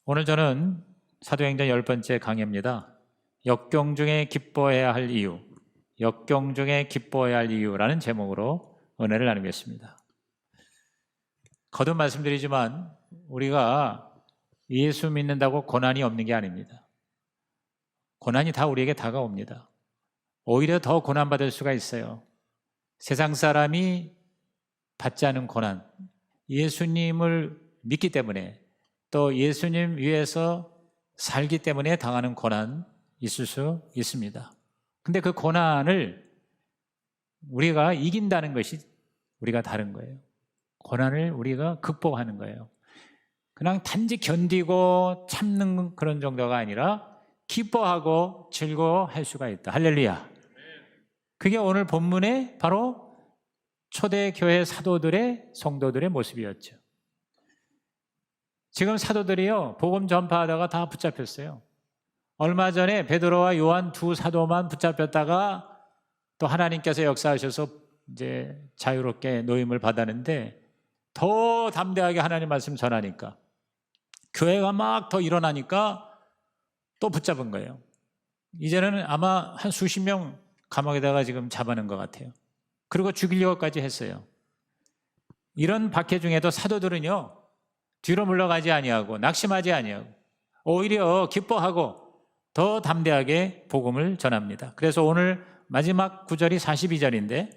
오늘 저는 사도행전 10번째 강의입니다. 역경 중에 기뻐해야 할 이유, 역경 중에 기뻐해야 할 이유라는 제목으로 은혜를 나누겠습니다. 거듭 말씀드리지만 우리가 예수 믿는다고 고난이 없는 게 아닙니다. 고난이 다 우리에게 다가옵니다. 오히려 더 고난받을 수가 있어요. 세상 사람이 받지 않은 고난, 예수님을 믿기 때문에 또 예수님 위해서 살기 때문에 당하는 고난 있을 수 있습니다. 근데 그 고난을 우리가 이긴다는 것이 우리가 다른 거예요. 고난을 우리가 극복하는 거예요. 그냥 단지 견디고 참는 그런 정도가 아니라 기뻐하고 즐거워할 수가 있다. 할렐루야. 그게 오늘 본문의 바로 초대교회 사도들의 성도들의 모습이었죠. 지금 사도들이요, 복음 전파하다가 다 붙잡혔어요. 얼마 전에 베드로와 요한 두 사도만 붙잡혔다가 또 하나님께서 역사하셔서 이제 자유롭게 노임을 받았는데 더 담대하게 하나님 말씀 전하니까 교회가 막 더 일어나니까 또 붙잡은 거예요. 이제는 아마 한 수십 명 감옥에다가 지금 잡아놓은 것 같아요. 그리고 죽이려고까지 했어요. 이런 박해 중에도 사도들은요, 뒤로 물러가지 아니하고 낙심하지 아니하고 오히려 기뻐하고 더 담대하게 복음을 전합니다. 그래서 오늘 마지막 구절이 42절인데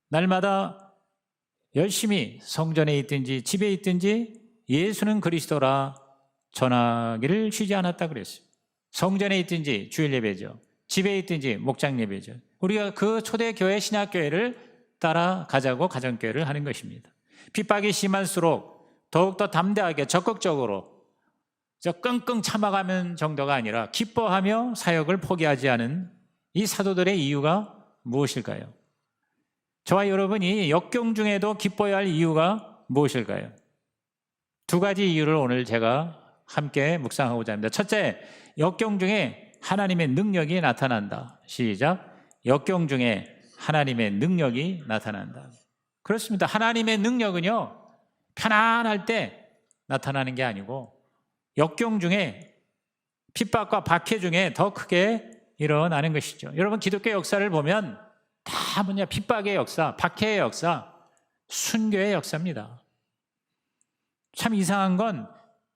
날마다 열심히 성전에 있든지 집에 있든지 예수는 그리스도라 전하기를 쉬지 않았다 그랬어요. 성전에 있든지 주일 예배죠. 집에 있든지 목장 예배죠. 우리가 그 초대교회 신약교회를 따라가자고 가정교회를 하는 것입니다. 핍박이 심할수록 더욱더 담대하게 적극적으로 끙끙 참아가는 정도가 아니라 기뻐하며 사역을 포기하지 않은 이 사도들의 이유가 무엇일까요? 저와 여러분이 역경 중에도 기뻐해야 할 이유가 무엇일까요? 두 가지 이유를 오늘 제가 함께 묵상하고자 합니다. 첫째, 역경 중에 하나님의 능력이 나타난다. 시작. 역경 중에 하나님의 능력이 나타난다. 그렇습니다. 하나님의 능력은요, 편안할 때 나타나는 게 아니고 역경 중에 핍박과 박해 중에 더 크게 일어나는 것이죠. 여러분 기독교 역사를 보면 다 뭐냐, 핍박의 역사, 박해의 역사, 순교의 역사입니다. 참 이상한 건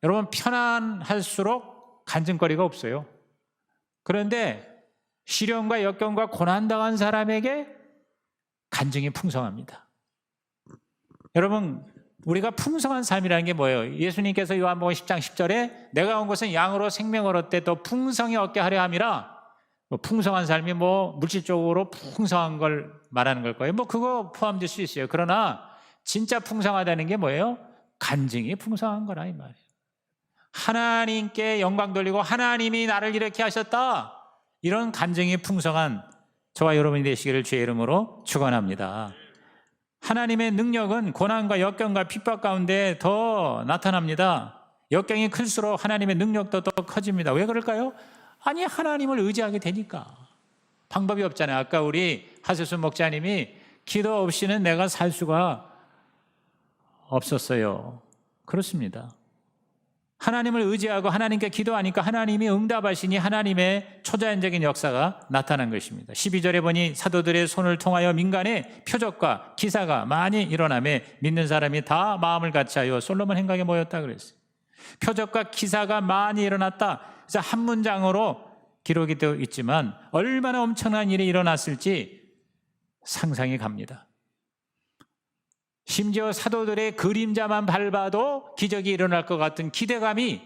여러분 편안할수록 간증거리가 없어요. 그런데 시련과 역경과 고난당한 사람에게 간증이 풍성합니다. 여러분 우리가 풍성한 삶이라는 게 뭐예요? 예수님께서 요한복음 10장 10절에 내가 온 것은 양으로 생명을 얻되 또 풍성히 얻게 하려 함이라. 풍성한 삶이 물질적으로 풍성한 걸 말하는 걸 거예요. 그거 포함될 수 있어요. 그러나 진짜 풍성하다는 게 뭐예요? 간증이 풍성한 거라 이 말이에요. 하나님께 영광 돌리고 하나님이 나를 이렇게 하셨다, 이런 간증이 풍성한 저와 여러분이 되시기를 주의 이름으로 축원합니다. 하나님의 능력은 고난과 역경과 핍박 가운데 더 나타납니다. 역경이 클수록 하나님의 능력도 더 커집니다. 왜 그럴까요? 아니, 하나님을 의지하게 되니까. 방법이 없잖아요. 아까 우리 하세순 목자님이 기도 없이는 내가 살 수가 없었어요. 그렇습니다. 하나님을 의지하고 하나님께 기도하니까 하나님이 응답하시니 하나님의 초자연적인 역사가 나타난 것입니다. 12절에 보니 사도들의 손을 통하여 민간에 표적과 기사가 많이 일어나며 믿는 사람이 다 마음을 같이하여 솔로몬 행각에 모였다 그랬어요. 표적과 기사가 많이 일어났다. 그래서 한 문장으로 기록이 되어 있지만 얼마나 엄청난 일이 일어났을지 상상이 갑니다. 심지어 사도들의 그림자만 밟아도 기적이 일어날 것 같은 기대감이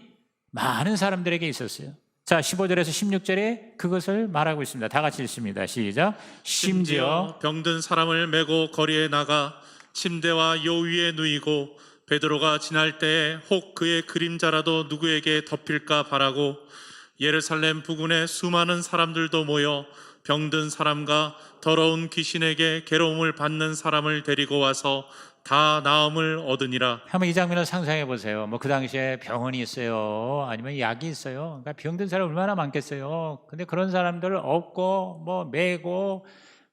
많은 사람들에게 있었어요. 자, 15절에서 16절에 그것을 말하고 있습니다. 다 같이 읽습니다. 시작. 심지어 병든 사람을 메고 거리에 나가 침대와 요 위에 누이고 베드로가 지날 때에 혹 그의 그림자라도 누구에게 덮일까 바라고 예루살렘 부근에 수많은 사람들도 모여 병든 사람과 더러운 귀신에게 괴로움을 받는 사람을 데리고 와서 다 나음을 얻으니라. 한번 이 장면을 상상해 보세요. 그 당시에 병원이 있어요. 아니면 약이 있어요. 그러니까 병든 사람 얼마나 많겠어요. 근데 그런 사람들을 업고 메고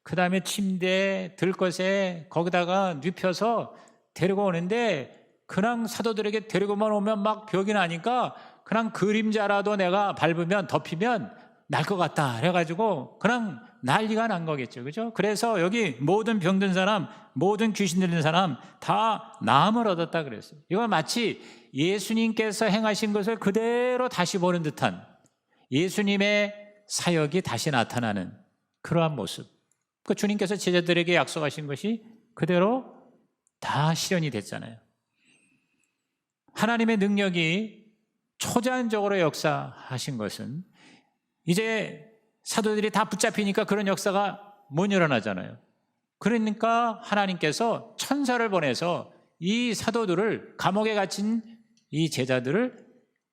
그 다음에 침대 들것에 거기다가 눕혀서 데리고 오는데 그냥 사도들에게 데리고만 오면 막 벽이 나니까 그냥 그림자라도 내가 밟으면 덮이면 날 것 같다 그래가지고 그냥 난리가 난 거겠죠. 그죠? 그래서 여기 모든 병든 사람, 모든 귀신 들린 사람 다 나음을 얻었다 그랬어요. 이건 마치 예수님께서 행하신 것을 그대로 다시 보는 듯한 예수님의 사역이 다시 나타나는 그러한 모습. 그 주님께서 제자들에게 약속하신 것이 그대로 다 실현이 됐잖아요. 하나님의 능력이 초자연적으로 역사하신 것은 이제 사도들이 다 붙잡히니까 그런 역사가 못 일어나잖아요. 그러니까 하나님께서 천사를 보내서 이 사도들을 감옥에 갇힌 이 제자들을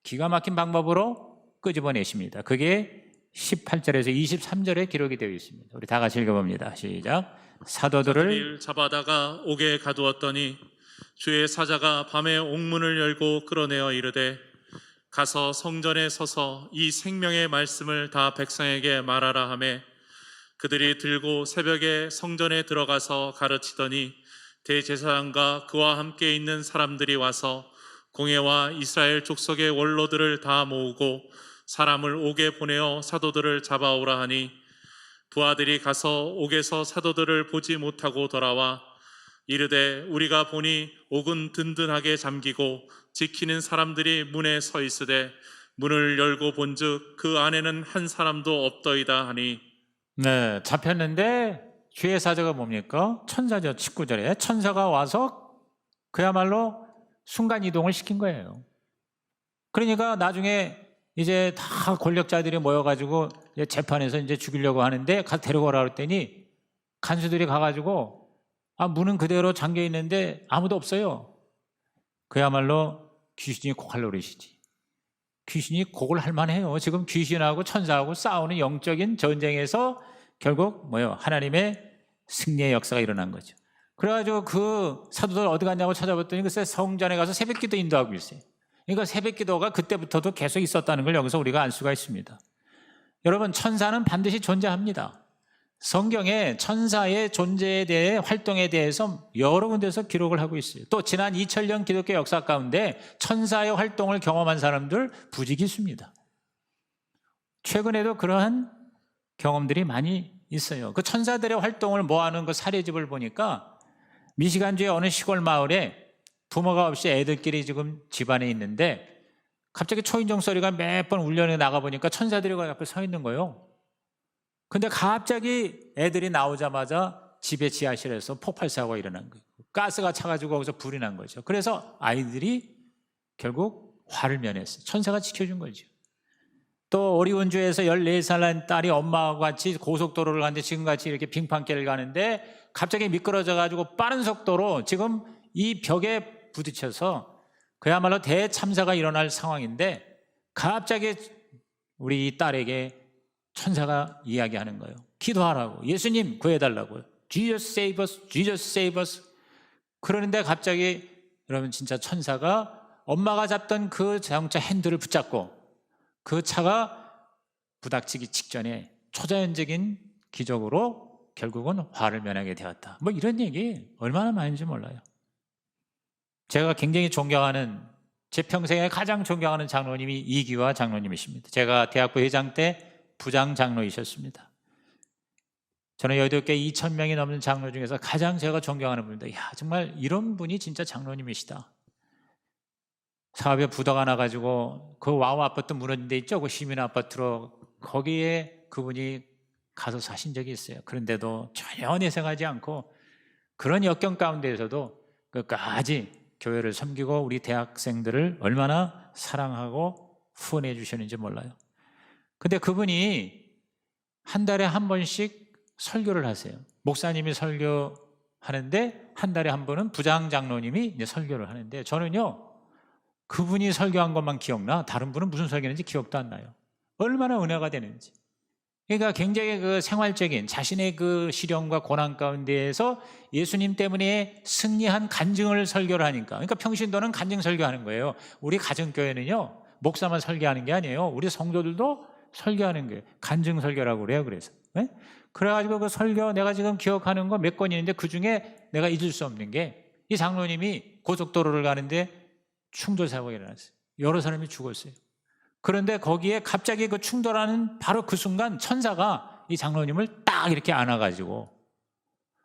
기가 막힌 방법으로 끄집어내십니다. 그게 18절에서 23절에 기록이 되어 있습니다. 우리 다 같이 읽어봅니다. 시작. 사도들을 잡아다가 옥에 가두었더니 주의 사자가 밤에 옥문을 열고 끌어내어 이르되 가서 성전에 서서 이 생명의 말씀을 다 백성에게 말하라 하매 그들이 들고 새벽에 성전에 들어가서 가르치더니 대제사장과 그와 함께 있는 사람들이 와서 공회와 이스라엘 족속의 원로들을 다 모으고 사람을 옥에 보내어 사도들을 잡아오라 하니 부하들이 가서 옥에서 사도들을 보지 못하고 돌아와 이르되 우리가 보니 옥은 든든하게 잠기고 지키는 사람들이 문에 서 있으되 문을 열고 본즉 그 안에는 한 사람도 없더이다 하니 네, 잡혔는데 주의 사자가 뭡니까? 천사죠. 19절에 천사가 와서 그야말로 순간이동을 시킨 거예요. 그러니까 나중에 이제 다 권력자들이 모여가지고 이제 재판에서 이제 죽이려고 하는데 가서 데려오라 그랬더니 간수들이 가가지고 문은 그대로 잠겨 있는데 아무도 없어요. 그야말로 귀신이 곡할 노릇이지. 귀신이 곡을 할 만해요. 지금 귀신하고 천사하고 싸우는 영적인 전쟁에서 결국 하나님의 승리의 역사가 일어난 거죠. 그래가지고 그 사도들 어디 갔냐고 찾아봤더니 글쎄 성전에 가서 새벽기도 인도하고 있어요. 그러니까 새벽기도가 그때부터도 계속 있었다는 걸 여기서 우리가 알 수가 있습니다. 여러분, 천사는 반드시 존재합니다. 성경에 천사의 존재에 대해 활동에 대해서 여러 군데서 기록을 하고 있어요. 또 지난 2000년 기독교 역사 가운데 천사의 활동을 경험한 사람들 부지기수입니다. 최근에도 그러한 경험들이 많이 있어요. 그 천사들의 활동을 모아놓은 그 사례집을 보니까 미시간주의 어느 시골 마을에 부모가 없이 애들끼리 지금 집안에 있는데 갑자기 초인종 소리가 몇 번 울려 나가 보니까 천사들이 앞에 서 있는 거예요. 근데 갑자기 애들이 나오자마자 집의 지하실에서 폭발사고가 일어난 거예요. 가스가 차가지고 거기서 불이 난 거죠. 그래서 아이들이 결국 화를 면했어요. 천사가 지켜준 거죠. 또 오리온주에서 14살 난 딸이 엄마와 같이 고속도로를 가는데 지금같이 이렇게 빙판길을 가는데 갑자기 미끄러져가지고 빠른 속도로 지금 이 벽에 부딪혀서 그야말로 대참사가 일어날 상황인데 갑자기 우리 이 딸에게 천사가 이야기하는 거예요. 기도하라고. 예수님 구해달라고요. Jesus save us, Jesus save us. 그러는데 갑자기 여러분 진짜 천사가 엄마가 잡던 그 자동차 핸들을 붙잡고 그 차가 부닥치기 직전에 초자연적인 기적으로 결국은 화를 면하게 되었다. 이런 얘기 얼마나 많은지 몰라요. 제가 굉장히 존경하는 제 평생에 가장 존경하는 장로님이 이기화 장로님이십니다. 제가 대학부 회장 때 부장 장로이셨습니다. 저는 여의도교회 2000명이 넘는 장로 중에서 가장 제가 존경하는 분입니다. 정말 이런 분이 진짜 장로님이시다. 사업에 부도가 나가지고 그 와우 아파트 무너진 데 있죠? 그 시민 아파트로 거기에 그분이 가서 사신 적이 있어요. 그런데도 전혀 내색하지 않고 그런 역경 가운데에서도 끝까지 교회를 섬기고 우리 대학생들을 얼마나 사랑하고 후원해 주셨는지 몰라요. 근데 그분이 한 달에 한 번씩 설교를 하세요. 목사님이 설교하는데 한 달에 한 번은 부장 장로님이 이제 설교를 하는데 저는요 그분이 설교한 것만 기억나. 다른 분은 무슨 설교했는지 기억도 안 나요. 얼마나 은혜가 되는지. 그러니까 굉장히 그 생활적인 자신의 그 시련과 고난 가운데에서 예수님 때문에 승리한 간증을 설교를 하니까. 그러니까 평신도는 간증 설교하는 거예요. 우리 가정교회는요 목사만 설교하는 게 아니에요. 우리 성도들도 설교하는 거예요. 간증 설교라고 그래요. 그래서 그래가지고 그 설교 내가 지금 기억하는 거 몇 건 있는데 그 중에 내가 잊을 수 없는 게 이 장로님이 고속도로를 가는데 충돌 사고가 일어났어요. 여러 사람이 죽었어요. 그런데 거기에 갑자기 그 충돌하는 바로 그 순간 천사가 이 장로님을 딱 이렇게 안아가지고,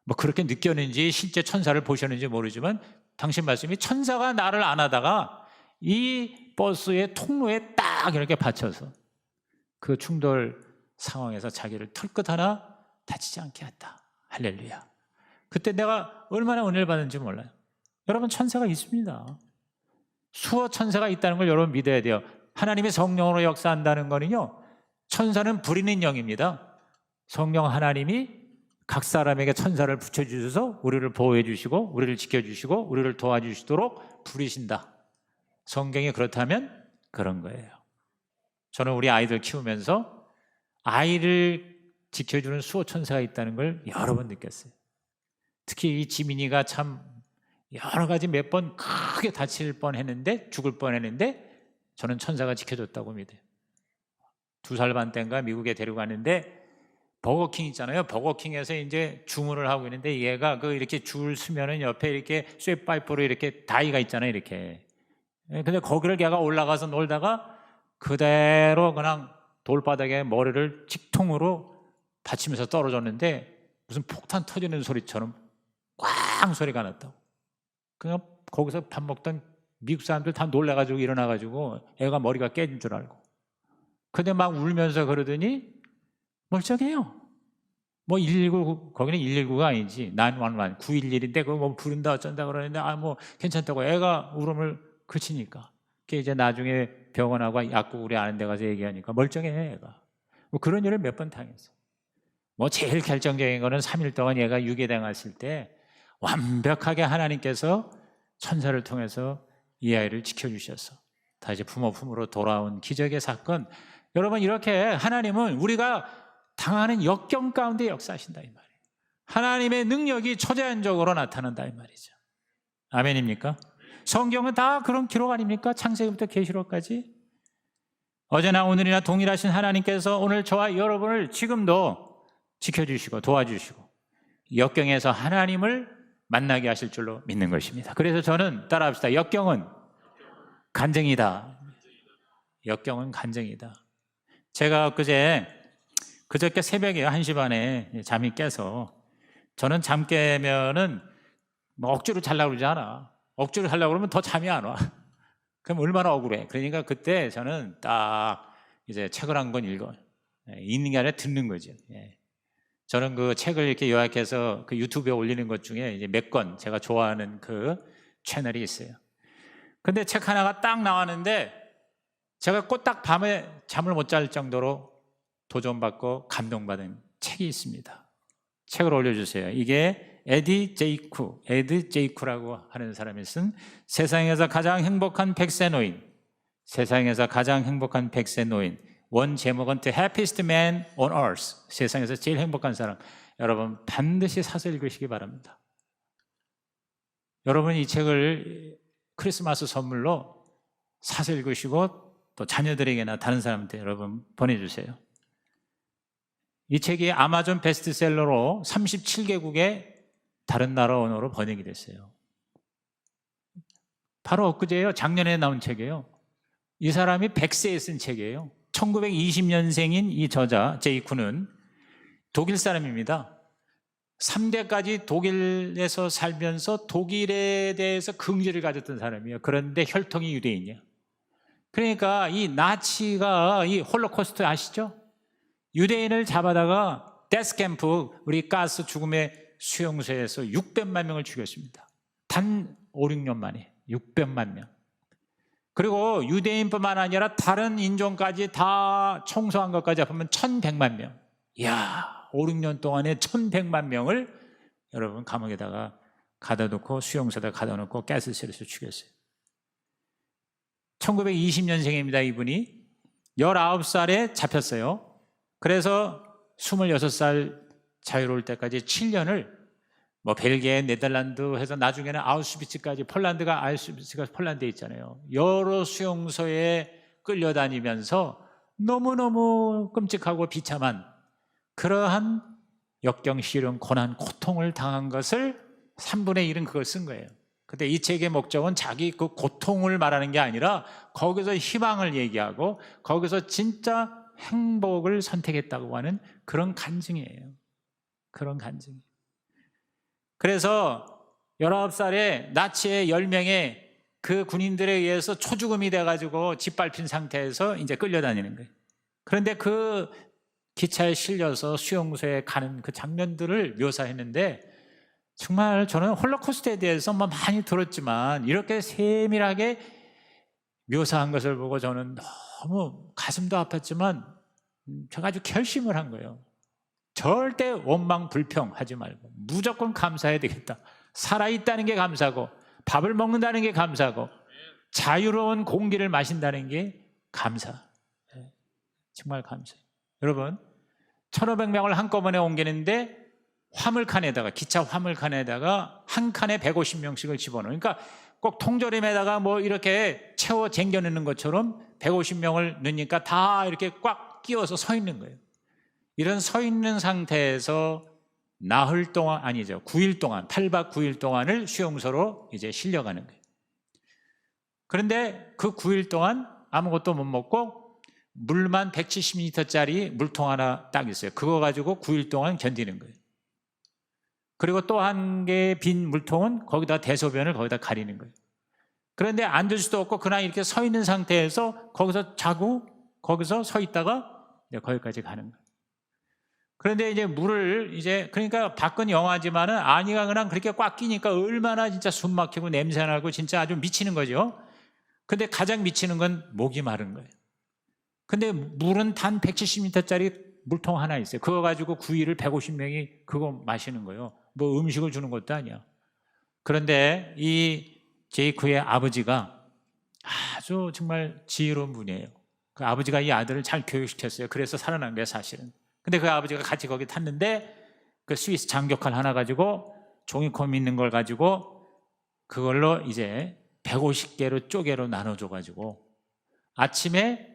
뭐 그렇게 느꼈는지 실제 천사를 보셨는지 모르지만 당신 말씀이 천사가 나를 안아다가 이 버스의 통로에 딱 이렇게 받쳐서 그 충돌 상황에서 자기를 털끝 하나 다치지 않게 했다. 할렐루야. 그때 내가 얼마나 은혜를 받은지 몰라요. 여러분, 천사가 있습니다. 수호 천사가 있다는 걸 여러분 믿어야 돼요. 하나님의 성령으로 역사한다는 거는요, 천사는 부리는 영입니다. 성령 하나님이 각 사람에게 천사를 붙여주셔서 우리를 보호해 주시고 우리를 지켜주시고 우리를 도와주시도록 부리신다. 성경이 그렇다면 그런 거예요. 저는 우리 아이들 키우면서 아이를 지켜주는 수호 천사가 있다는 걸 여러 번 느꼈어요. 특히 이 지민이가 참 여러 가지 몇 번 크게 다칠 뻔했는데, 죽을 뻔했는데 저는 천사가 지켜줬다고 믿어요. 2살 반 때인가 미국에 데려갔는데 버거킹 있잖아요. 버거킹에서 이제 주문을 하고 있는데 얘가 그 이렇게 줄 서면은 옆에 이렇게 쇠파이프로 이렇게 다이가 있잖아요. 이렇게. 근데 거기를 걔가 올라가서 놀다가 그대로 그냥 돌바닥에 머리를 직통으로 받치면서 떨어졌는데 무슨 폭탄 터지는 소리처럼 꽝 소리가 났다고. 그냥 거기서 밥 먹던 미국 사람들 다 놀라가지고 일어나가지고 애가 머리가 깨진 줄 알고. 근데 막 울면서 그러더니 멀쩡해요. 뭐 119, 거기는 119가 아니지, 911, 911인데 그거 뭐 부른다 어쩐다 그러는데 뭐 괜찮다고 애가 울음을 그치니까. 그게 이제 나중에 병원하고 약국으로 아는 데 가서 얘기하니까 멀쩡해 애가. 뭐 그런 일을 몇 번 당했어. 뭐 제일 결정적인 거는 3일 동안 얘가 유괴당했을 때 완벽하게 하나님께서 천사를 통해서 이 아이를 지켜주셔서 다시 부모 품으로 돌아온 기적의 사건. 여러분, 이렇게 하나님은 우리가 당하는 역경 가운데 역사하신다 이 말이에요. 하나님의 능력이 초자연적으로 나타난다 이 말이죠. 아멘입니까? 성경은 다 그런 기록 아닙니까? 창세기부터 계시록까지. 어제나 오늘이나 동일하신 하나님께서 오늘 저와 여러분을 지금도 지켜주시고 도와주시고 역경에서 하나님을 만나게 하실 줄로 믿는 것입니다. 그래서 저는 따라합시다. 역경은 간증이다. 역경은 간증이다. 제가 그저께 새벽에 1시 반에 잠이 깨서, 저는 잠 깨면은 뭐 억지로 자려고 그러지 않아. 억지로 자려고 그러면 더 잠이 안 와. 그럼 얼마나 억울해. 그러니까 그때 저는 딱 이제 책을 한 권 읽어. 읽는 게 아니라 듣는 거죠. 저는 그 책을 이렇게 요약해서 그 유튜브에 올리는 것 중에 이제 몇 권 제가 좋아하는 그 채널이 있어요. 근데 책 하나가 딱 나왔는데 제가 꼭 딱 밤에 잠을 못 잘 정도로 도전받고 감동받은 책이 있습니다. 책을 올려주세요. 이게 에디 제이쿠라고 하는 사람이 쓴 세상에서 가장 행복한 100세 노인. 세상에서 가장 행복한 100세 노인. 원 제목은 The Happiest Man on Earth. 세상에서 제일 행복한 사람. 여러분 반드시 사서 읽으시기 바랍니다. 여러분 이 책을 크리스마스 선물로 사서 읽으시고 또 자녀들에게나 다른 사람한테 여러분 보내주세요. 이 책이 아마존 베스트셀러로 37개국의 다른 나라 언어로 번역이 됐어요. 바로 엊그제요. 작년에 나온 책이에요. 이 사람이 100세에 쓴 책이에요. 1920년생인 이 저자 제이쿠는 독일 사람입니다. 3대까지 독일에서 살면서 독일에 대해서 긍지를 가졌던 사람이에요. 그런데 혈통이 유대인이에요. 그러니까 이 나치가 이 홀로코스트 아시죠? 유대인을 잡아다가 데스캠프, 우리 가스 죽음의 수용소에서 600만 명을 죽였습니다. 단 5, 6년 만에 600만 명. 그리고 유대인뿐만 아니라 다른 인종까지 다 청소한 것까지 합하면 1100만 명. 이야, 5, 6년 동안에 1100만 명을 여러분 감옥에다가 가둬놓고 수용소에다 가둬놓고 가스실에서 죽였어요. 1920년생입니다. 이분이 19살에 잡혔어요. 그래서 26살 자유로울 때까지 7년을 뭐 벨기에, 네덜란드 해서 나중에는 아우슈비츠까지, 폴란드가 아우슈비츠가 폴란드에 있잖아요. 여러 수용소에 끌려다니면서 너무너무 끔찍하고 비참한 그러한 역경, 시련, 고난, 고통을 당한 것을 3분의 1은 그걸 쓴 거예요. 근데 이 책의 목적은 자기 그 고통을 말하는 게 아니라 거기서 희망을 얘기하고 거기서 진짜 행복을 선택했다고 하는 그런 간증이에요. 그런 간증. 그래서 19살에 나치의 10명의 그 군인들에 의해서 초죽음이 돼가지고 짓밟힌 상태에서 이제 끌려다니는 거예요. 그런데 그 기차에 실려서 수용소에 가는 그 장면들을 묘사했는데 정말 저는 홀로코스트에 대해서 뭐 많이 들었지만 이렇게 세밀하게 묘사한 것을 보고 저는 너무 가슴도 아팠지만 제가 아주 결심을 한 거예요. 절대 원망 불평하지 말고 무조건 감사해야 되겠다. 살아있다는 게 감사하고 밥을 먹는다는 게 감사하고 자유로운 공기를 마신다는 게 감사. 정말 감사해요. 여러분 1,500명을 한꺼번에 옮기는데 화물칸에다가 기차 화물칸에다가 한 칸에 150명씩을 집어넣어요. 그러니까 꼭 통조림에다가 뭐 이렇게 채워 쟁겨 넣는 것처럼 150명을 넣으니까 다 이렇게 꽉 끼워서 서 있는 거예요. 이런 서 있는 상태에서 나흘 동안 아니죠. 9일 동안 8박 9일 동안을 수용소로 이제 실려가는 거예요. 그런데 그 9일 동안 아무것도 못 먹고 물만 170리터짜리 물통 하나 딱 있어요. 그거 가지고 9일 동안 견디는 거예요. 그리고 또 한 개의 빈 물통은 거기다 대소변을 거기다 가리는 거예요. 그런데 앉을 수도 없고 그냥 이렇게 서 있는 상태에서 거기서 자고 거기서 서 있다가 이제 거기까지 가는 거예요. 그런데 이제 물을 이제 그러니까 밖은 영하지만은 안이가 그냥 그렇게 꽉 끼니까 얼마나 진짜 숨 막히고 냄새 나고 진짜 아주 미치는 거죠. 근데 가장 미치는 건 목이 마른 거예요. 근데 물은 단 170리터짜리 물통 하나 있어요. 그거 가지고 9일을 150명이 그거 마시는 거예요. 뭐 음식을 주는 것도 아니야. 그런데 이 제이크의 아버지가 아주 정말 지혜로운 분이에요. 그 아버지가 이 아들을 잘 교육시켰어요. 그래서 살아난 거예요, 사실은. 근데 그 아버지가 같이 거기 탔는데 그 스위스 장교칼 하나 가지고 종이컵 있는 걸 가지고 그걸로 이제 150개로 쪼개로 나눠줘 가지고 아침에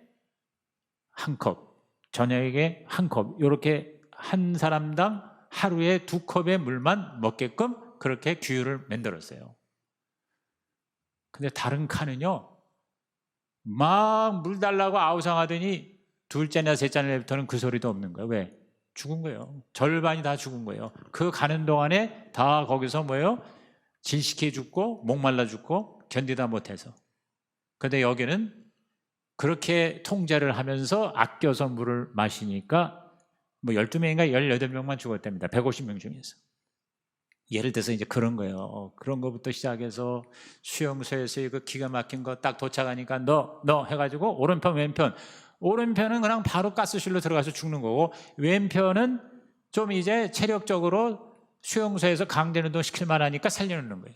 한 컵, 저녁에 한 컵, 이렇게 한 사람당 하루에 2컵의 물만 먹게끔 그렇게 규율을 만들었어요. 근데 다른 칸은요, 막 물 달라고 아우성하더니 둘째나 셋째나부터는 그 소리도 없는 거예요. 왜? 죽은 거예요. 절반이 다 죽은 거예요. 그 가는 동안에 다 거기서 뭐예요? 질식해 죽고 목말라 죽고 견디다 못해서. 근데 여기는 그렇게 통제를 하면서 아껴서 물을 마시니까 뭐 12명인가 18명만 죽었답니다. 150명 중에서. 예를 들어서 이제 그런 거예요. 그런 거부터 시작해서 수용소에서 그 기가 막힌 거 딱 도착하니까 너 해가지고 오른편 왼편. 오른편은 그냥 바로 가스실로 들어가서 죽는 거고 왼편은 좀 이제 체력적으로 수용소에서 강제 노동 시킬 만하니까 살려놓는 거예요.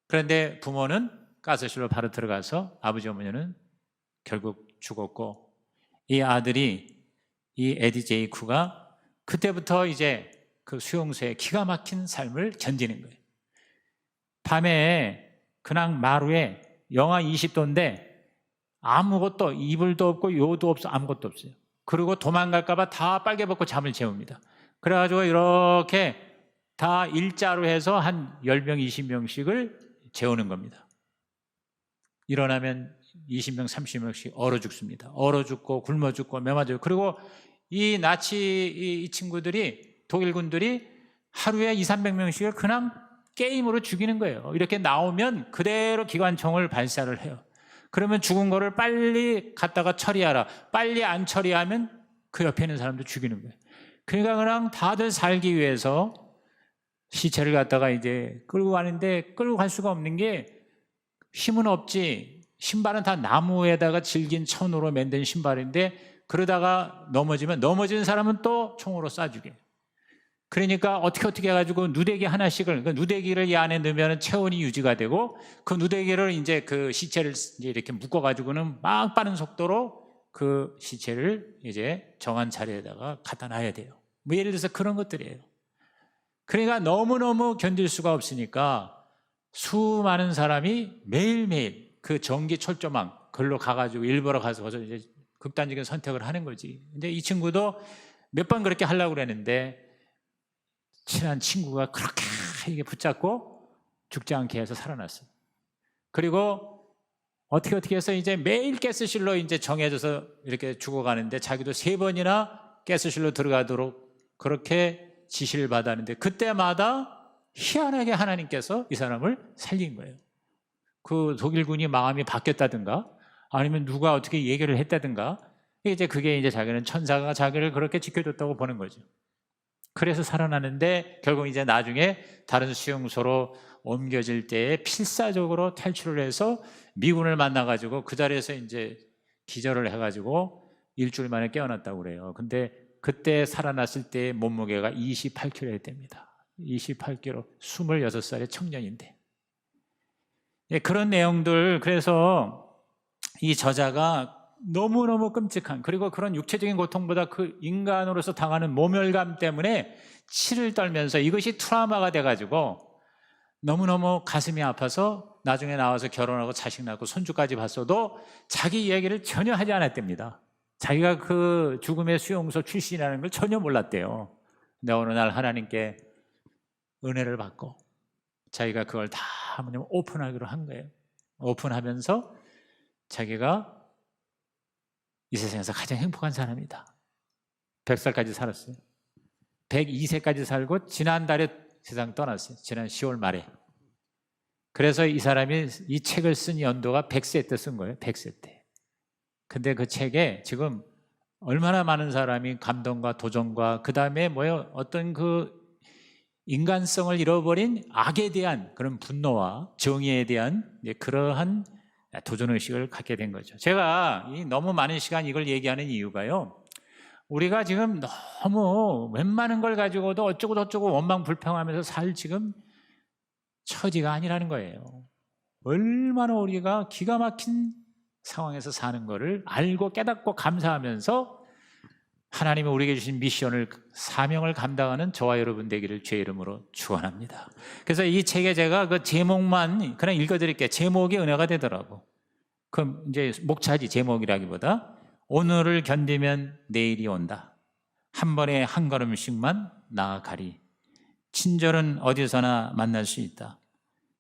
그런데 부모는 가스실로 바로 들어가서 아버지 어머니는 결국 죽었고 이 아들이 이 에디 제이크가 그때부터 이제 그 수용소의 기가 막힌 삶을 견디는 거예요. 밤에 그냥 마루에 영하 20도인데 아무것도 이불도 없고 요도 없어 아무것도 없어요. 그리고 도망갈까 봐 다 빨개 벗고 잠을 재웁니다. 그래가지고 이렇게 다 일자로 해서 한 10명 20명씩을 재우는 겁니다. 일어나면 20명 30명씩 얼어 죽습니다. 얼어 죽고 굶어 죽고 메마 죽고. 그리고 이 나치 이 친구들이 독일군들이 하루에 200~300명씩을 그냥 게임으로 죽이는 거예요. 이렇게 나오면 그대로 기관총을 발사를 해요. 그러면 죽은 거를 빨리 갖다가 처리하라. 빨리 안 처리하면 그 옆에 있는 사람도 죽이는 거예요. 그러니까 그냥 다들 살기 위해서 시체를 갖다가 이제 끌고 가는데 끌고 갈 수가 없는 게 힘은 없지. 신발은 다 나무에다가 질긴 천으로 만든 신발인데 그러다가 넘어지는 사람은 또 총으로 쏴주게. 그러니까 어떻게 해가지고 누대기 하나씩을, 그러니까 누대기를 이 안에 넣으면 체온이 유지가 되고 그 누대기를 이제 그 시체를 이제 이렇게 묶어가지고는 막 빠른 속도로 그 시체를 이제 정한 자리에다가 갖다 놔야 돼요. 뭐 예를 들어서 그런 것들이에요. 그러니까 너무너무 견딜 수가 없으니까 수많은 사람이 매일매일 그 전기 철조망 걸로 가가지고 일부러 가서 이제 극단적인 선택을 하는 거지. 근데 이 친구도 몇 번 그렇게 하려고 그랬는데 친한 친구가 그렇게 이게 붙잡고 죽지 않게 해서 살아났어요. 그리고 어떻게 해서 이제 매일 가스실로 이제 정해져서 이렇게 죽어가는데 자기도 3번이나 가스실로 들어가도록 그렇게 지시를 받았는데 그때마다 희한하게 하나님께서 이 사람을 살린 거예요. 그 독일군이 마음이 바뀌었다든가 아니면 누가 어떻게 얘기를 했다든가 그게 이제 자기는 천사가 자기를 그렇게 지켜줬다고 보는 거죠. 그래서 살아나는데 결국 이제 나중에 다른 수용소로 옮겨질 때에 필사적으로 탈출을 해서 미군을 만나가지고 그 자리에서 이제 기절을 해가지고 일주일 만에 깨어났다고 그래요. 근데 그때 살아났을 때 몸무게가 28kg였답니다. 28kg, 26살의 청년인데. 그런 내용들, 그래서 이 저자가 너무너무 끔찍한, 그리고 그런 육체적인 고통보다 그 인간으로서 당하는 모멸감 때문에 치를 떨면서 이것이 트라우마가 돼가지고 너무너무 가슴이 아파서 나중에 나와서 결혼하고 자식 낳고 손주까지 봤어도 자기 얘기를 전혀 하지 않았답니다. 자기가 그 죽음의 수용소 출신이라는 걸 전혀 몰랐대요. 근데 어느 날 하나님께 은혜를 받고 자기가 그걸 다 하나님 오픈하기로 한 거예요. 오픈하면서 자기가 이 세상에서 가장 행복한 사람이다. 100살까지 살았어요. 102세까지 살고 지난달에 세상 떠났어요. 지난 10월 말에. 그래서 이 사람이 이 책을 쓴 연도가 100세 때 쓴 거예요. 100세 때. 근데 그 책에 지금 얼마나 많은 사람이 감동과 도전과 그 다음에 어떤 그 인간성을 잃어버린 악에 대한 그런 분노와 정의에 대한 그러한 도전의식을 갖게 된 거죠. 제가 너무 많은 시간 이걸 얘기하는 이유가요. 우리가 지금 너무 웬만한 걸 가지고도 어쩌고 저쩌고 원망불평하면서 살 지금 처지가 아니라는 거예요. 얼마나 우리가 기가 막힌 상황에서 사는 거를 알고 깨닫고 감사하면서 하나님이 우리에게 주신 미션을, 사명을 감당하는 저와 여러분 되기를 주의 이름으로 축원합니다. 그래서 이 책에 제가 그 제목만 그냥 읽어드릴게요. 제목이 은혜가 되더라고. 그럼 이제 목차지, 제목이라기보다 오늘을 견디면 내일이 온다. 한 번에 한 걸음씩만 나아가리. 친절은 어디서나 만날 수 있다.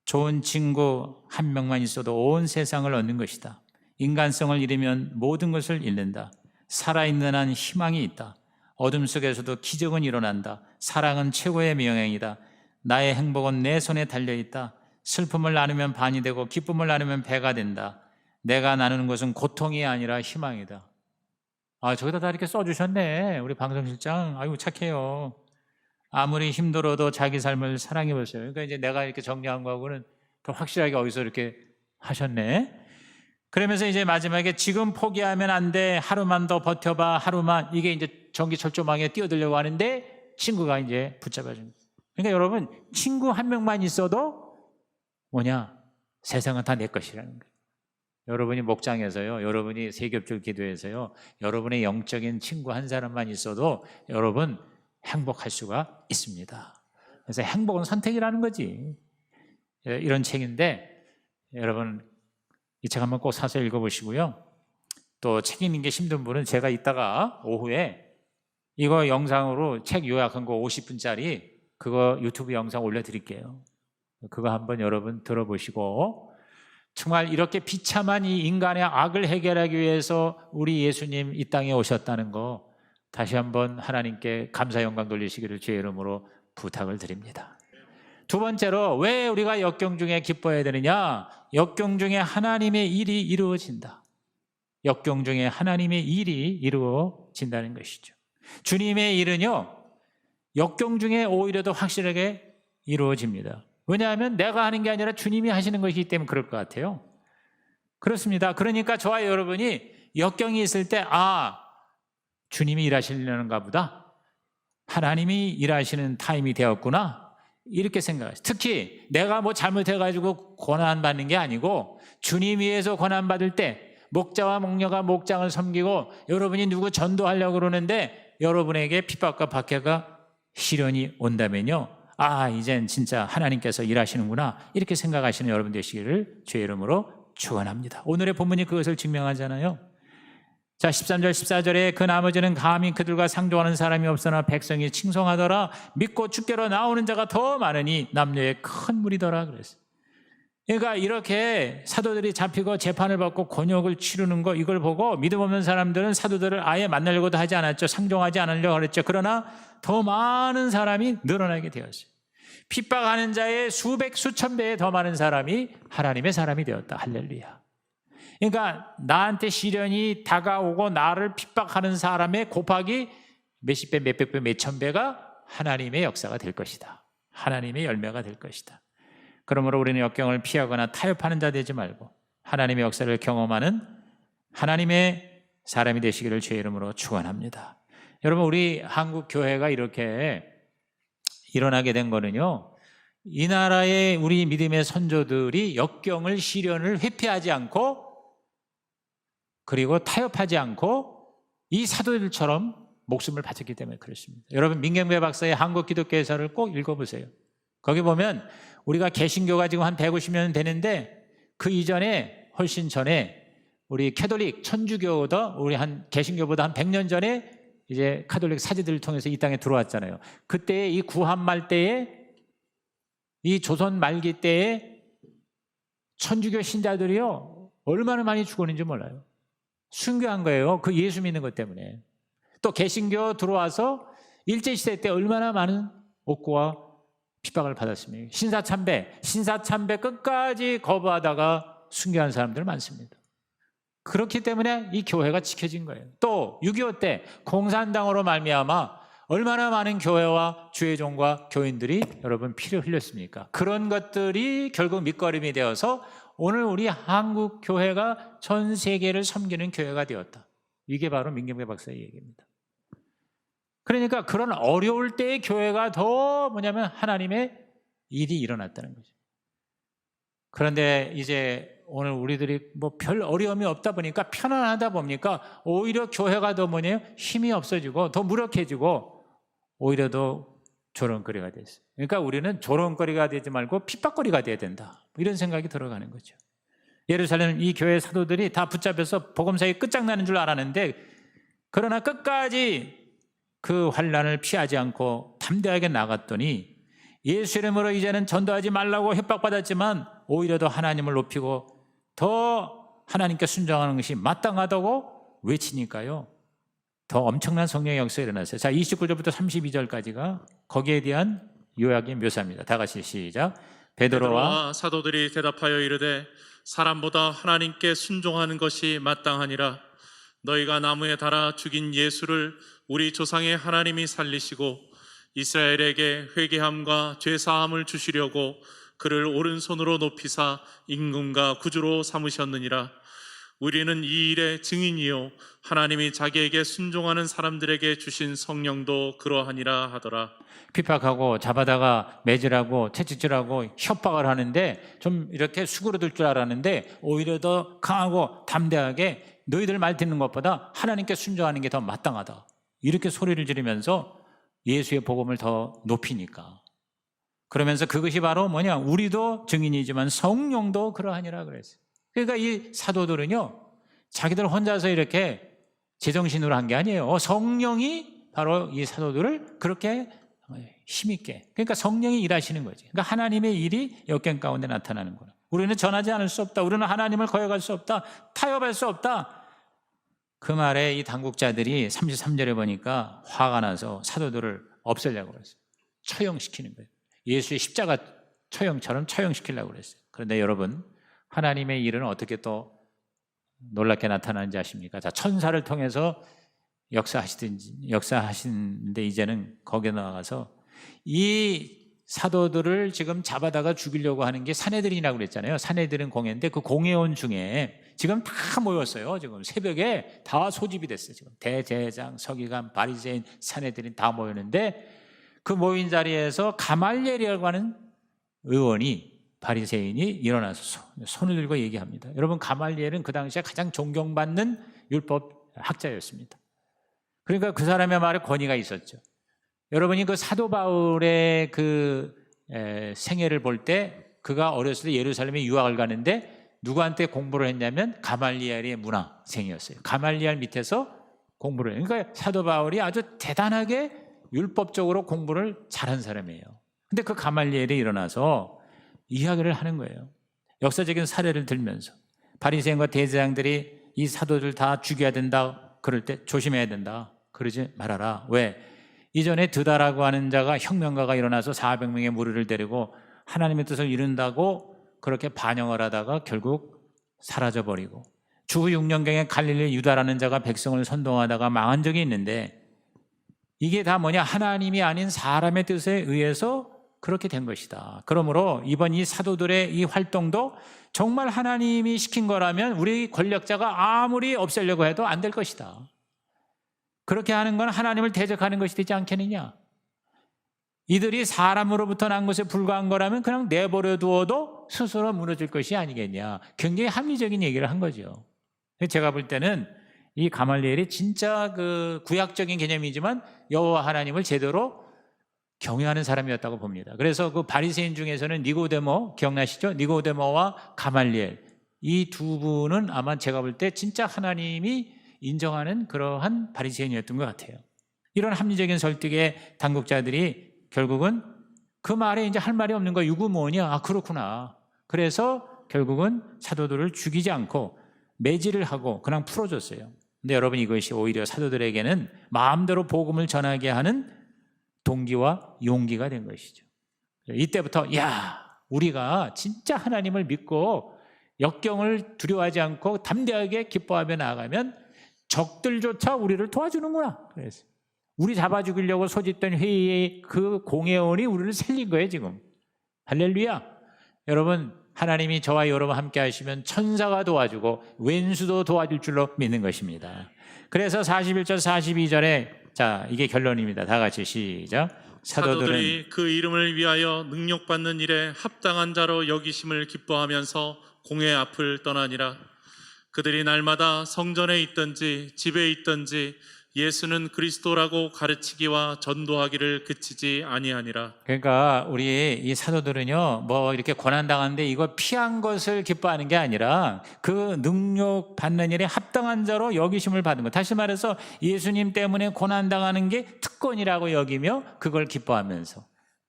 좋은 친구 한 명만 있어도 온 세상을 얻는 것이다. 인간성을 잃으면 모든 것을 잃는다. 살아있는 한 희망이 있다. 어둠 속에서도 기적은 일어난다. 사랑은 최고의 명예이다. 나의 행복은 내 손에 달려있다. 슬픔을 나누면 반이 되고 기쁨을 나누면 배가 된다. 내가 나누는 것은 고통이 아니라 희망이다. 저기다 다 이렇게 써주셨네. 우리 방송실장. 아이고 착해요. 아무리 힘들어도 자기 삶을 사랑해 보세요. 그러니까 이제 내가 이렇게 정리한 거하고는 더 확실하게 어디서 이렇게 하셨네. 그러면서 이제 마지막에 지금 포기하면 안 돼. 하루만 더 버텨봐. 하루만. 이게 이제 전기 철조망에 뛰어들려고 하는데 친구가 이제 붙잡아준 거예요. 그러니까 여러분, 친구 한 명만 있어도 세상은 다 내 것이라는 거예요. 여러분이 목장에서요, 여러분이 세겹줄 기도해서요, 여러분의 영적인 친구 한 사람만 있어도 여러분 행복할 수가 있습니다. 그래서 행복은 선택이라는 거지. 이런 책인데 여러분 이 책 한번 꼭 사서 읽어보시고요. 또 책 읽는 게 힘든 분은 제가 이따가 오후에 이거 영상으로 책 요약한 거 50분짜리 그거 유튜브 영상 올려드릴게요. 그거 한번 여러분 들어보시고, 정말 이렇게 비참한 이 인간의 악을 해결하기 위해서 우리 예수님 이 땅에 오셨다는 거 다시 한번 하나님께 감사 영광 돌리시기를 주의 이름으로 부탁을 드립니다. 두 번째로, 왜 우리가 역경 중에 기뻐해야 되느냐? 역경 중에 하나님의 일이 이루어진다. 역경 중에 하나님의 일이 이루어진다는 것이죠. 주님의 일은요, 역경 중에 오히려 더 확실하게 이루어집니다. 왜냐하면 내가 하는 게 아니라 주님이 하시는 것이기 때문에 그럴 것 같아요. 그렇습니다. 그러니까 저와 여러분이 역경이 있을 때 주님이 일하시려는가 보다, 하나님이 일하시는 타임이 되었구나, 이렇게 생각하시죠. 특히 내가 잘못해가지고 고난받는 게 아니고 주님 위해서 고난받을 때, 목자와 목녀가 목장을 섬기고 여러분이 누구 전도하려고 그러는데 여러분에게 핍박과 박해가 시련이 온다면요, 이젠 진짜 하나님께서 일하시는구나, 이렇게 생각하시는 여러분 되시기를 주의 이름으로 축원합니다. 오늘의 본문이 그것을 증명하잖아요. 자, 13절 14절에 그 나머지는 감히 그들과 상종하는 사람이 없으나 백성이 칭송하더라. 믿고 주께로 나오는 자가 더 많으니 남녀의 큰 무리더라 그랬어요. 그러니까 이렇게 사도들이 잡히고 재판을 받고 곤욕을 치르는 거, 이걸 보고 믿음 없는 사람들은 사도들을 아예 만나려고도 하지 않았죠. 상종하지 않으려고 그랬죠. 그러나 더 많은 사람이 늘어나게 되었어요. 핍박하는 자의 수백 수천 배에 더 많은 사람이 하나님의 사람이 되었다. 할렐루야. 그러니까 나한테 시련이 다가오고 나를 핍박하는 사람의 곱하기 몇십 배, 몇백 배, 몇천 배가 하나님의 역사가 될 것이다. 하나님의 열매가 될 것이다. 그러므로 우리는 역경을 피하거나 타협하는 자 되지 말고 하나님의 역사를 경험하는 하나님의 사람이 되시기를 주의 이름으로 축원합니다. 여러분, 우리 한국 교회가 이렇게 일어나게 된 거는요, 이 나라의 우리 믿음의 선조들이 역경을, 시련을 회피하지 않고 그리고 타협하지 않고 이 사도들처럼 목숨을 바쳤기 때문에 그렇습니다. 여러분, 민경배 박사의 한국 기독교 해설을 꼭 읽어보세요. 거기 보면 우리가 개신교가 지금 한 150년 되는데 그 이전에, 훨씬 전에 우리 캐톨릭 천주교도 우리 한 개신교보다 한 100년 전에 이제 카톨릭 사제들을 통해서 이 땅에 들어왔잖아요. 그때 이 구한말 때에, 이 조선 말기 때에 천주교 신자들이요 얼마나 많이 죽었는지 몰라요. 순교한 거예요. 그 예수 믿는 것 때문에. 또 개신교 들어와서 일제시대 때 얼마나 많은 옥고와 핍박을 받았습니까? 신사참배 끝까지 거부하다가 순교한 사람들 많습니다. 그렇기 때문에 이 교회가 지켜진 거예요. 또 6.25 때 공산당으로 말미암아 얼마나 많은 교회와 주의 종과 교인들이 여러분 피를 흘렸습니까? 그런 것들이 결국 밑거름이 되어서 오늘 우리 한국 교회가 전 세계를 섬기는 교회가 되었다. 이게 바로 민경배 박사의 얘기입니다. 그러니까 그런 어려울 때의 교회가 더 뭐냐면 하나님의 일이 일어났다는 거죠. 그런데 이제 오늘 우리들이 뭐 별 어려움이 없다 보니까 편안하다 보니까 오히려 교회가 더 뭐냐면 힘이 없어지고 더 무력해지고 오히려 더 조롱거리가 됐어요. 그러니까 우리는 조롱거리가 되지 말고 핍박거리가 돼야 된다. 이런 생각이 들어가는 거죠. 예루살렘 이 교회 사도들이 다 붙잡혀서 복음사에 끝장나는 줄 알았는데 그러나 끝까지 그 환난을 피하지 않고 담대하게 나갔더니 예수 이름으로 이제는 전도하지 말라고 협박받았지만 오히려 더 하나님을 높이고 더 하나님께 순종하는 것이 마땅하다고 외치니까요. 더 엄청난 성령의 역사가 일어났어요. 자, 29절부터 32절까지가 거기에 대한 요약의 묘사입니다. 다 같이 시작. 베드로와 사도들이 대답하여 이르되 사람보다 하나님께 순종하는 것이 마땅하니라. 너희가 나무에 달아 죽인 예수를 우리 조상의 하나님이 살리시고 이스라엘에게 회개함과 죄사함을 주시려고 그를 오른손으로 높이사 임금과 구주로 삼으셨느니라. 우리는 이 일의 증인이요 하나님이 자기에게 순종하는 사람들에게 주신 성령도 그러하니라 하더라. 핍박하고 잡아다가 매질하고 채찍질하고 협박을 하는데 좀 이렇게 수그러들 줄 알았는데 오히려 더 강하고 담대하게 너희들 말 듣는 것보다 하나님께 순종하는 게 더 마땅하다. 이렇게 소리를 지르면서 예수의 복음을 더 높이니까. 그러면서 그것이 바로 뭐냐? 우리도 증인이지만 성령도 그러하니라 그랬어요. 그러니까 이 사도들은요, 자기들 혼자서 이렇게 제정신으로 한 게 아니에요. 성령이 바로 이 사도들을 그렇게 힘있게, 그러니까 성령이 일하시는 거지. 그러니까 하나님의 일이 역경 가운데 나타나는 거예요. 우리는 전하지 않을 수 없다. 우리는 하나님을 거역할 수 없다. 타협할 수 없다. 그 말에 이 당국자들이 33절에 보니까 화가 나서 사도들을 없애려고 그랬어요. 처형시키는 거예요. 예수의 십자가 처형처럼 처형시키려고 그랬어요. 그런데 여러분, 하나님의 일은 어떻게 또 놀랍게 나타나는지 아십니까? 자, 천사를 통해서 역사하시는데 이제는 거기에 나가서 이 사도들을 지금 잡아다가 죽이려고 하는 게 사내들이라고 그랬잖아요. 사내들은 공회인데 그 공회원 중에 지금 다 모였어요. 지금 새벽에 다 소집이 됐어요. 지금 대제사장, 서기관, 바리새인, 사내들이 다 모였는데 그 모인 자리에서 가말리엘이라고 하는 의원이, 바리새인이 일어나서 손을 들고 얘기합니다. 여러분, 가말리엘은 그 당시에 가장 존경받는 율법 학자였습니다. 그러니까 그 사람의 말에 권위가 있었죠. 여러분이 그 사도 바울의 그 생애를 볼 때 그가 어렸을 때 예루살렘에 유학을 가는데 누구한테 공부를 했냐면 가말리엘의 문화생이었어요. 가말리엘 밑에서 공부를 해요. 그러니까 사도 바울이 아주 대단하게 율법적으로 공부를 잘한 사람이에요. 근데 그 가말리엘이 일어나서 이야기를 하는 거예요. 역사적인 사례를 들면서 바리새인과 대제사장들이 이 사도들 다 죽여야 된다 그럴 때 조심해야 된다. 그러지 말아라. 왜? 이전에 드다라고 하는 자가 혁명가가 일어나서 400명의 무리를 데리고 하나님의 뜻을 이룬다고 그렇게 반영을 하다가 결국 사라져버리고 주 6년경에 갈릴리 유다라는 자가 백성을 선동하다가 망한 적이 있는데 이게 다 뭐냐? 하나님이 아닌 사람의 뜻에 의해서 그렇게 된 것이다. 그러므로 이번 이 사도들의 이 활동도 정말 하나님이 시킨 거라면 우리 권력자가 아무리 없애려고 해도 안 될 것이다. 그렇게 하는 건 하나님을 대적하는 것이 되지 않겠느냐? 이들이 사람으로부터 난 것에 불과한 거라면 그냥 내버려 두어도 스스로 무너질 것이 아니겠냐? 굉장히 합리적인 얘기를 한 거죠. 제가 볼 때는 이 가말리엘이 진짜 그 구약적인 개념이지만 여호와 하나님을 제대로 경외하는 사람이었다고 봅니다. 그래서 그 바리새인 중에서는 니고데모 기억나시죠? 니고데모와 가말리엘 이 두 분은 아마 제가 볼 때 진짜 하나님이 인정하는 그러한 바리새인이었던 것 같아요. 이런 합리적인 설득의 당국자들이 결국은 그 말에 이제 할 말이 없는 거야. 이거 뭐냐? 아 그렇구나. 그래서 결국은 사도들을 죽이지 않고 매질을 하고 그냥 풀어줬어요. 근데 여러분 이것이 오히려 사도들에게는 마음대로 복음을 전하게 하는 동기와 용기가 된 것이죠. 이때부터 야 우리가 진짜 하나님을 믿고 역경을 두려워하지 않고 담대하게 기뻐하며 나아가면 적들조차 우리를 도와주는구나. 그래서 우리 잡아 죽이려고 소집된 회의의 그 공회원이 우리를 살린 거예요 지금. 할렐루야. 여러분 하나님이 저와 여러분 함께 하시면 천사가 도와주고 왼수도 도와줄 줄로 믿는 것입니다. 그래서 41절 42절에 자 이게 결론입니다. 다 같이 시작. 사도들이 그 이름을 위하여 능력받는 일에 합당한 자로 여기심을 기뻐하면서 공회 앞을 떠나니라. 그들이 날마다 성전에 있든지 집에 있든지 예수는 그리스도라고 가르치기와 전도하기를 그치지 아니하니라. 그러니까 우리 이 사도들은요 뭐 이렇게 고난당하는데 이걸 피한 것을 기뻐하는 게 아니라 그 능력 받는 일에 합당한 자로 여기심을 받은 것. 다시 말해서 예수님 때문에 고난당하는 게 특권이라고 여기며 그걸 기뻐하면서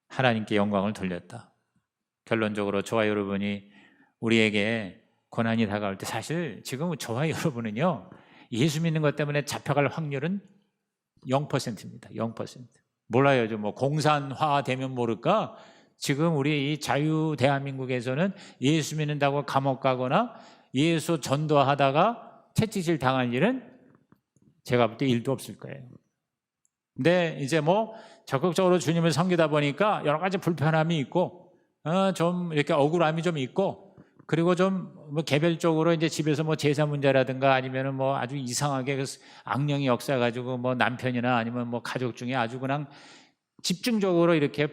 하나님께 영광을 돌렸다. 결론적으로 저와 여러분이 우리에게 고난이 다가올 때 사실 지금 저와 여러분은요 예수 믿는 것 때문에 잡혀갈 확률은 0%입니다. 0%. 몰라요. 뭐 공산화되면 모를까? 지금 우리 이 자유 대한민국에서는 예수 믿는다고 감옥 가거나 예수 전도하다가 채찍질 당할 일은 제가 볼 때 1도 없을 거예요. 근데 이제 뭐 적극적으로 주님을 섬기다 보니까 여러 가지 불편함이 있고 좀 이렇게 억울함이 좀 있고 그리고 좀 뭐 개별적으로 이제 집에서 뭐 제사 문제라든가 아니면은 뭐 아주 이상하게 그 악령이 역사가지고 뭐 남편이나 아니면 뭐 가족 중에 아주 그냥 집중적으로 이렇게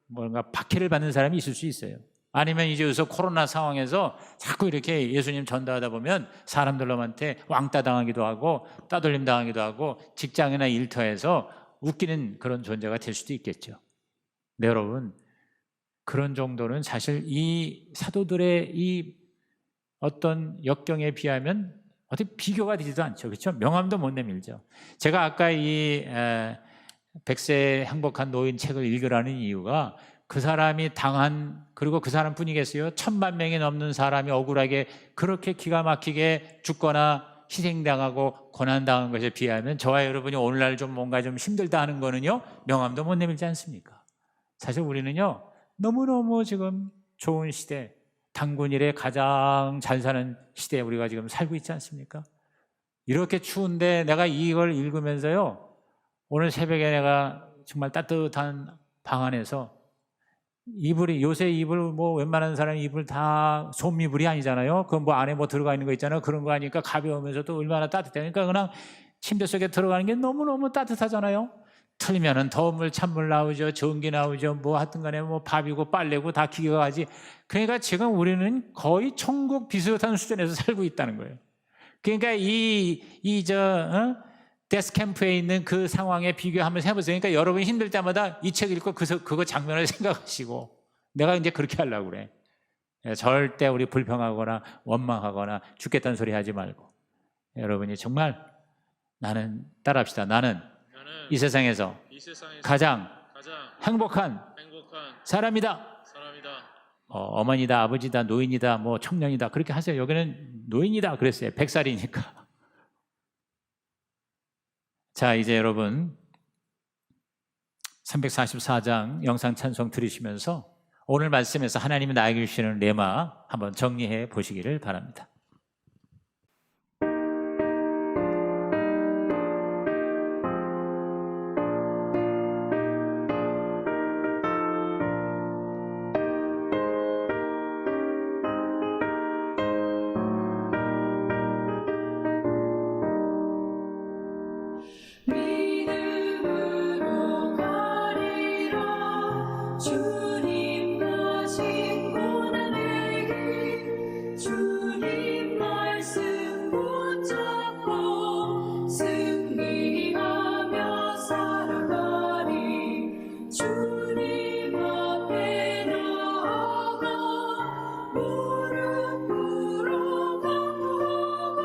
뭔가 박해를 받는 사람이 있을 수 있어요. 아니면 이제 여기서 코로나 상황에서 자꾸 이렇게 예수님 전도하다 보면 사람들한테 왕따 당하기도 하고 따돌림 당하기도 하고 직장이나 일터에서 웃기는 그런 존재가 될 수도 있겠죠. 네, 여러분. 그런 정도는 사실 이 사도들의 이 어떤 역경에 비하면 어떻게 비교가 되지도 않죠. 그렇죠? 명함도 못 내밀죠. 제가 아까 이 100세 행복한 노인 책을 읽으라는 이유가 그 사람이 당한 그리고 그 사람뿐이겠어요. 1000만 명이 넘는 사람이 억울하게 그렇게 기가 막히게 죽거나 희생당하고 고난당한 것에 비하면 저와 여러분이 오늘날 좀 뭔가 좀 힘들다 하는 거는요. 명함도 못 내밀지 않습니까? 사실 우리는요. 너무너무 지금 좋은 시대, 단군일에 가장 잘 사는 시대에 우리가 지금 살고 있지 않습니까? 이렇게 추운데 내가 이걸 읽으면서요. 오늘 새벽에 내가 정말 따뜻한 방 안에서 이불이 요새 이불 뭐 웬만한 사람이 이불 다 솜이불이 아니잖아요. 그 뭐 안에 뭐 들어가 있는 거 있잖아요. 그런 거 하니까 가벼우면서도 얼마나 따뜻하니까 그냥 침대 속에 들어가는 게 너무너무 따뜻하잖아요. 틀리면은 더운 물, 찬물 나오죠. 전기 나오죠. 뭐 하여튼 간에 뭐 밥이고 빨래고 다 기계가 가지. 그러니까 지금 우리는 거의 천국 비슷한 수준에서 살고 있다는 거예요. 그러니까 데스캠프에 있는 그 상황에 비교하면서 해보세요. 그러니까 여러분이 힘들 때마다 이 책 읽고 그거 장면을 생각하시고 내가 이제 그렇게 하려고 그래. 절대 우리 불평하거나 원망하거나 죽겠다는 소리 하지 말고 여러분이 정말 나는 따라합시다. 나는 이 세상에서 가장 행복한 사람이다. 어머니다, 아버지다, 노인이다, 뭐 청년이다 그렇게 하세요. 여기는 노인이다 그랬어요. 100살이니까. 자, 이제 여러분 344장 영상 찬송 들으시면서 오늘 말씀에서 하나님이 나에게 주시는 레마 한번 정리해 보시기를 바랍니다. 믿음으로 가리라 주님 가신 고난의 길 주님 말씀 붙잡고 승리하며 살아가리 주님 앞에 나아가 무릎 꿇어 간구하고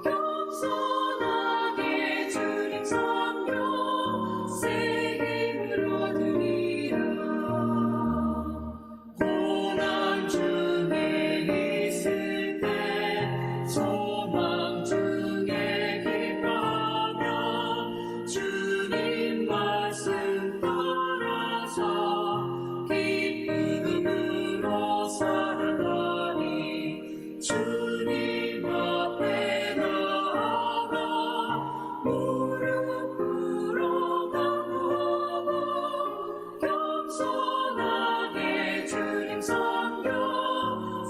겸손하게 주님 섬겨 새 힘을 얻으리라. 고난 중에 있을 때 소망 중에 기뻐하며 주님 말씀 따라서 기쁨으로 살아가리 주님 앞에 나아가 무릎 꿇어 간구하고 겸손하게 주님 섬겨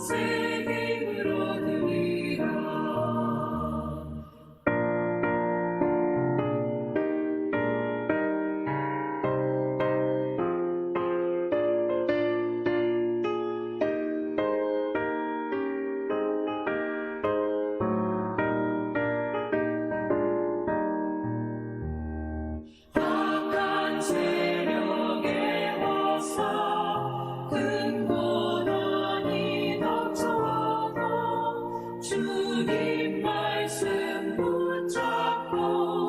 새 힘을 얻으리라. 악한 세력에 와서 큰 고난이 닥쳐도 주님 말씀 붙잡고